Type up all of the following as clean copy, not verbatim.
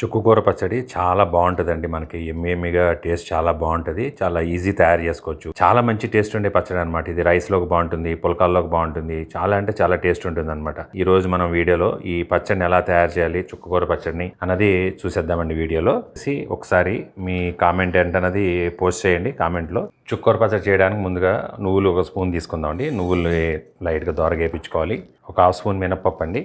చుక్కకూర పచ్చడి చాలా బాగుంటుందండి. మనకి యమ్మీగా టేస్ట్ చాలా బాగుంటుంది. చాలా ఈజీ తయారు చేసుకోవచ్చు. చాలా మంచి టేస్ట్ ఉండే పచ్చడి అనమాట. ఇది రైస్లోకి బాగుంటుంది, పుల్కాల్లోకి బాగుంటుంది. చాలా అంటే చాలా టేస్ట్ ఉంటుంది అనమాట. ఈ రోజు మనం వీడియోలో ఈ పచ్చడిని ఎలా తయారు చేయాలి, చుక్కకూర పచ్చడిని అన్నది చూసేద్దామండి వీడియోలో. ఒకసారి మీ కామెంట్ ఏంటన్నది పోస్ట్ చేయండి కామెంట్లో. చుక్కకూర పచ్చడి చేయడానికి ముందుగా నువ్వులు ఒక స్పూన్ తీసుకుందామండి. నువ్వులు లైట్గా దోరగేపించుకోవాలి. ఒక హాఫ్ స్పూన్ మినప్పప్పు అండి,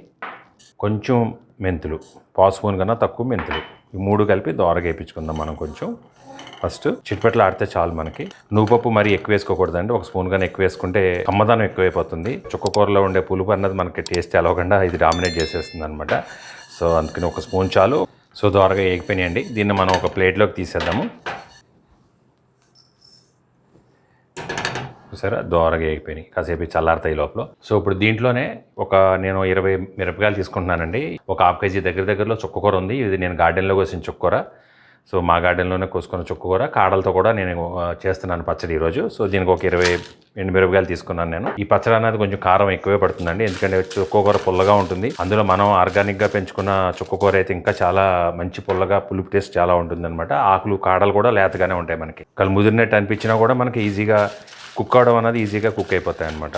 కొంచెం మెంతులు, పావు స్పూన్ కన్నా తక్కువ మెంతులు, ఈ మూడు కలిపి దోరగా వేయించుకుందాం మనం. కొంచెం ఫస్ట్ చిట్పట్లు ఆడితే చాలు మనకి. నువ్వుపప్పు మరీ ఎక్కువ వేసుకోకూడదండి. ఒక స్పూన్ కానీ ఎక్కువ వేసుకుంటే కమ్మదనం ఎక్కువైపోతుంది. చుక్కకూరలో ఉండే పులుపు అన్నది మనకి టేస్ట్ తెలవకుండా ఇది డామినేట్ చేసేస్తుంది అనమాట. సో అందుకని ఒక స్పూన్ చాలు. సో దోరగా వేగిపోయినాయండి. దీన్ని మనం ఒక ప్లేట్లోకి తీసేద్దాము. చూసారా, దోరగా వేగిపోయినాయి. కాసేపు చల్లారుతాయి లోపల. సో ఇప్పుడు దీంట్లోనే నేను 20 మిరపకాయలు తీసుకుంటున్నానండి. ఒక హాఫ్ కేజీ దగ్గరలో చుక్కకూర ఉంది. ఇది నేను గార్డెన్లో కోసిన చుక్కకూర. సో మా గార్డెన్లోనే కోసుకున్న చుక్కకూర కాడలతో కూడా నేను చేస్తున్నాను పచ్చడి ఈరోజు. సో దీనికి ఒక 20 ఎండుమిరపకాయలు తీసుకున్నాను నేను. ఈ పచ్చడి అనేది కొంచెం కారం ఎక్కువే పడుతుందండి, ఎందుకంటే చుక్కకూర పుల్లగా ఉంటుంది. అందులో మనం ఆర్గానిక్గా పెంచుకున్న చుక్కకూర అయితే ఇంకా చాలా మంచి పుల్లగా పులుపు టేస్ట్ చాలా ఉంటుంది అనమాట. ఆకులు కాడలు కూడా లేతగానే ఉంటాయి. మనకి కళ్ళు ముదిరినట్టు అనిపించినా కూడా మనకి ఈజీగా కుక్ అవడం అనేది ఈజీగా కుక్ అయిపోతాయి అనమాట.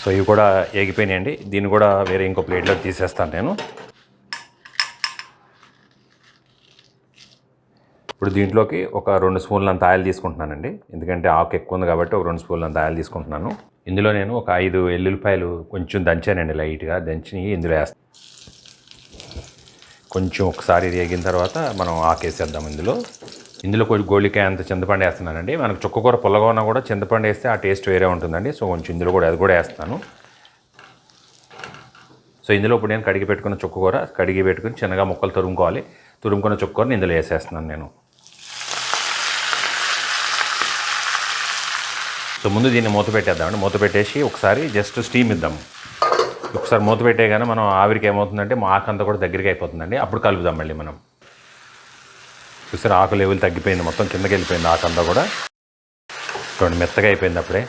సో ఇవి కూడా ఏగిపోయినాయండి. దీన్ని కూడా వేరే ఇంకో ప్లేట్లో తీసేస్తాను నేను. ఇప్పుడు దీంట్లోకి ఒక 2 స్పూన్లంత ఆయిల్ తీసుకుంటున్నానండి, ఎందుకంటే ఆకు ఎక్కువ ఉంది కాబట్టి ఒక 2 స్పూన్లంత ఆయిల్ తీసుకుంటున్నాను. ఇందులో నేను ఒక 5 ఎల్లుల్లిపాయలు కొంచెం దంచానండి, లైట్గా దంచి ఇందులో వేస్తాను. కొంచెం ఒకసారి వేగిన తర్వాత మనం ఆకేసేద్దాం. ఇందులో కొంచెం గోళికాయ అంత చింతపండు వేస్తున్నానండి. మనకు చుక్కకూర పుల్లగా ఉన్నా కూడా చింతపండు వేస్తే ఆ టేస్ట్ వేరే ఉంటుందండి. సో కొంచెం ఇందులో కూడా అది కూడా వేస్తాను. సో ఇందులో ఇప్పుడు నేను కడిగి పెట్టుకున్న చుక్కకూర కడిగి పెట్టుకుని చిన్నగా ముక్కలు తురుముకోవాలి. తురుముకున్న చుక్కకూరని ఇందులో వేసేస్తున్నాను నేను. సో ముందు దీన్ని మూత పెట్టేద్దామండి. మూత పెట్టేసి ఒకసారి జస్ట్ స్టీమ్ ఇద్దాము. ఒకసారి మూత పెట్టేగానే మనం ఆవిరికి ఏమవుతుందంటే మా ఆకంతా కూడా దగ్గరికి అయిపోతుందండి. అప్పుడు కలుపుదాం మళ్ళీ మనం. చూసారు, ఆకు లెవెల్ తగ్గిపోయింది, మొత్తం కిందకి వెళ్ళిపోయింది ఆకంతా కూడా. చూడండి, మెత్తగా అయిపోయింది అప్పుడే.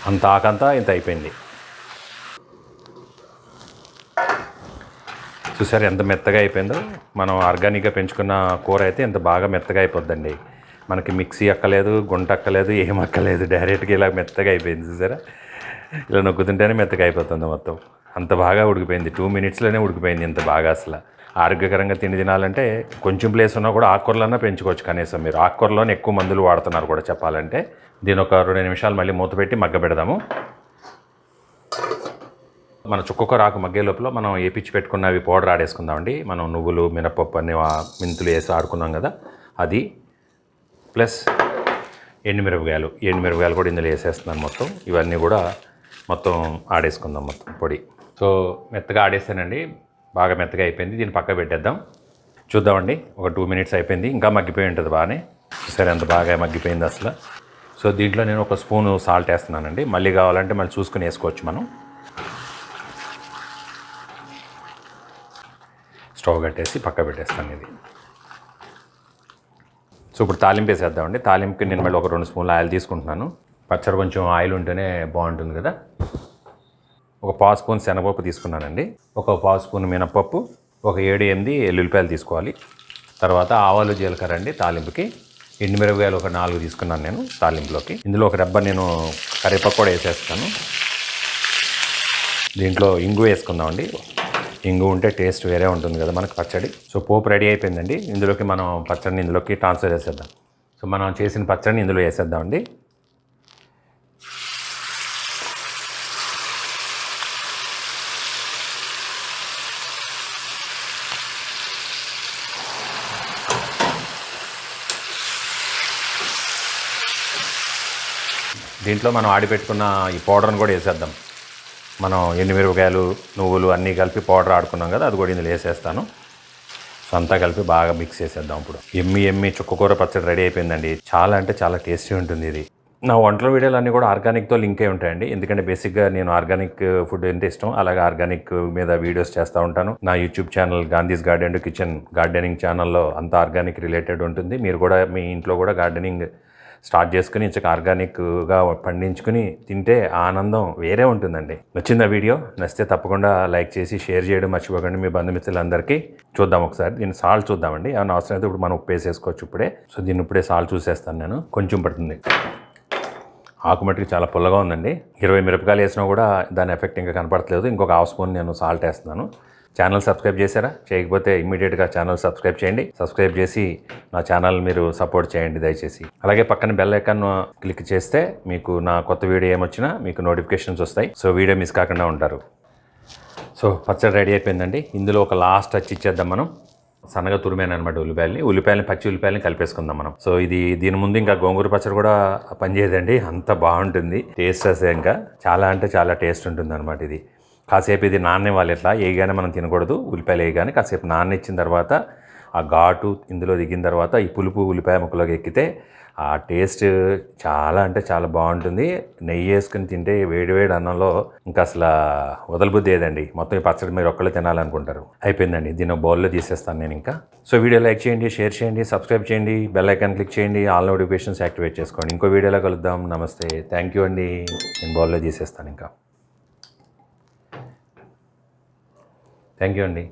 అంత ఆకంతా ఇంత అయిపోయింది. చూసారు ఎంత మెత్తగా అయిపోయిందో. మనం ఆర్గానిక్గా పెంచుకున్న కూర అయితే ఇంత బాగా మెత్తగా అయిపోద్దండి. మనకి మిక్సీ అక్కలేదు, గుంట అక్కలేదు, ఏం అక్కలేదు, డైరెక్ట్గా ఇలా మెత్తగా అయిపోయింది. చూసారా, ఇలా నొక్కుతుంటేనే మెత్తగా అయిపోతుంది మొత్తం. అంత బాగా ఉడికిపోయింది. 2 మినిట్స్లోనే ఉడికిపోయింది ఇంత బాగా. అసలు ఆరోగ్యకరంగా తిండి తినాలంటే కొంచెం ప్లేస్ ఉన్నా కూడా ఆకుకూరలన్నా పెంచుకోవచ్చు కనీసం. మీరు ఆకుకూరలోనే ఎక్కువ మందులు వాడుతున్నారు కూడా చెప్పాలంటే. దీని ఒక 2 నిమిషాలు మళ్ళీ మూత పెట్టి మగ్గ పెడదాము. మన చుక్కకూర ఆకు మగ్గే లోపల మనం ఏపిచ్చి పెట్టుకున్నవి పౌడర్ ఆడేసుకుందామండి. మనం నువ్వులు, మినపప్పు అన్ని మెంతులు వేసి ఆడుకున్నాం కదా, అది ప్లస్ ఎండుమిరపకాయలు కూడా ఇందులో వేసేస్తున్నాను మొత్తం. ఇవన్నీ కూడా మొత్తం ఆడేసుకుందాం మొత్తం పొడి. సో మెత్తగా ఆడేస్తానండి, బాగా మెత్తగా అయిపోయింది. దీన్ని పక్క పెట్టేద్దాం. చూద్దామండి, ఒక 2 మినిట్స్ అయిపోయింది. ఇంకా మగ్గిపోయి ఉంటుంది బాగానే. సరే, ఎంత బాగా మగ్గిపోయింది అసలు. సో దీంట్లో నేను ఒక స్పూను సాల్ట్ వేస్తున్నానండి. మళ్ళీ కావాలంటే మళ్ళీ చూసుకుని వేసుకోవచ్చు మనం. స్టవ్ కట్టేసి పక్క పెట్టేస్తాను ఇది. సో ఇప్పుడు తాలింపు వేసేద్దామండి. తాలింపుకి నేను మళ్ళీ ఒక 2 స్పూన్ల ఆయిల్ తీసుకుంటున్నాను. పచ్చడి కొంచెం ఆయిల్ ఉంటేనే బాగుంటుంది కదా. ఒక పావు స్పూన్ శనగపప్పు తీసుకున్నానండి, ఒక పావు స్పూన్ మినపప్పు, ఒక 7-8 ఎల్లుల్లిపాయలు తీసుకోవాలి. తర్వాత ఆవాలు, జీలకర్ర అండి తాలింపుకి. ఎండుమిరపకాయలు ఒక 4 తీసుకున్నాను నేను తాలింపులోకి. ఇందులో ఒక రెబ్బ నేను కరివేపాకు కూడా వేసేస్తాను. దీంట్లో ఇంగు వేసుకుందామండి. ఇంగు ఉంటే టేస్ట్ వేరే ఉంటుంది కదా మనకు పచ్చడి. సో పోపు రెడీ అయిపోయిందండి. ఇందులోకి మనం పచ్చడిని ఇందులోకి ట్రాన్స్ఫర్ చేసేద్దాం. సో మనం చేసిన పచ్చడిని ఇందులో వేసేద్దామండి. దీంట్లో మనం ఆడిపెట్టుకున్న ఈ పౌడర్ని కూడా వేసేద్దాం. మనం ఎండుమిరపకాయలు, నువ్వులు అన్నీ కలిపి పౌడర్ ఆడుకున్నాం కదా, అది కూడా ఇందులో వేసేస్తాను. సో అంతా కలిపి బాగా మిక్స్ చేసేద్దాం. ఇప్పుడు ఎమ్మి చుక్కకూర పచ్చడి రెడీ అయిపోయిందండి. చాలా అంటే చాలా టేస్టీ ఉంటుంది ఇది. నా వంటల వీడియోలు అన్నీ కూడా ఆర్గానిక్తో లింక్ అయి ఉంటాయండి, ఎందుకంటే బేసిక్గా నేను ఆర్గానిక్ ఫుడ్ ఎంత ఇష్టం, అలాగే ఆర్గానిక్ మీద వీడియోస్ చేస్తూ ఉంటాను. నా YouTube channel Gandhi's garden to kitchen gardening ఛానల్లో అంతా ఆర్గానిక్ రిలేటెడ్ ఉంటుంది. మీరు కూడా మీ ఇంట్లో కూడా గార్డెనింగ్ స్టార్ట్ చేసుకుని ఇంచక ఆర్గానిక్గా పండించుకుని తింటే ఆనందం వేరే ఉంటుందండి. నచ్చిందా వీడియో? నచ్చితే తప్పకుండా లైక్ చేసి షేర్ చేయడం మర్చిపోకండి మీ బంధుమిత్రులందరికీ. చూద్దాం ఒకసారి దీన్ని సాల్ట్ చూద్దామండి. ఏమైనా అవసరం అయితే ఇప్పుడు మనం ఉప్పు వేసేసుకోవచ్చు ఇప్పుడే. సో దీన్ని ఇప్పుడే సాల్ట్ చూసేస్తాను నేను. కొంచెం పడుతుంది. ఆకు మట్టికి చాలా పుల్లగా ఉందండి. 20 మిరపకాయలు వేసినా కూడా దాని ఎఫెక్ట్ ఇంకా కనపడట్లేదు. ఇంకొక హాఫ్ స్పూన్ నేను సాల్ట్ వేస్తున్నాను. ఛానల్ సబ్స్క్రైబ్ చేశారా? చేయకపోతే ఇమ్మీడియట్గా ఛానల్ సబ్స్క్రైబ్ చేయండి. సబ్స్క్రైబ్ చేసి నా ఛానల్ మీరు సపోర్ట్ చేయండి దయచేసి. అలాగే పక్కన బెల్ ఐకాన్ క్లిక్ చేస్తే మీకు నా కొత్త వీడియో ఏమొచ్చినా మీకు నోటిఫికేషన్స్ వస్తాయి. సో వీడియో మిస్ కాకుండా ఉంటారు. సో పచ్చడి రెడీ అయిపోయిందండి. ఇందులో ఒక లాస్ట్ టచ్ ఇచ్చేద్దాం మనం. సన్నగా తురిమాను అనమాట ఉల్లిపాయలని పచ్చి ఉల్లిపాయలని కలిపేసుకుందాం మనం. సో దీని ముందు ఇంకా గోంగూర పచ్చడి కూడా పనిచేయదండి, అంత బాగుంటుంది టేస్ట్. అసలు ఇంకా చాలా అంటే చాలా టేస్ట్ ఉంటుంది అనమాట. ఇది కాసేపు ఇది నాననివ్వాలి. ఎట్లా వేయగానే మనం తినకూడదు, ఉల్లిపాయలు వేయగానే కాసేపు నాననిచ్చిన తర్వాత ఆ ఘాటు ఇందులో దిగిన తర్వాత ఈ పులుపు ఉల్లిపాయ ముక్కలోకి ఎక్కితే ఆ టేస్ట్ చాలా అంటే చాలా బాగుంటుంది. నెయ్యి వేసుకుని తింటే వేడివేడి అన్నంలో ఇంకా అసలు వదలబుద్ధి ఏదండి. మొత్తం ఈ పచ్చడి మీరు ఒక్కళ్ళే తినాలనుకుంటారు. అయిపోయిందండి. దీన్ని బౌల్లో తీసేస్తాను నేను ఇంకా. సో వీడియో లైక్ చేయండి, షేర్ చేయండి, సబ్స్క్రైబ్ చేయండి, బెల్ ఐకాన్ క్లిక్ చేయండి, ఆల్ నోటిఫికేషన్స్ యాక్టివేట్ చేసుకోండి. ఇంకో వీడియోలో కలుద్దాం. నమస్తే, థ్యాంక్ యూ అండి. నేను బౌల్లో తీసేస్తాను ఇంకా. థ్యాంక్ యూ అండి.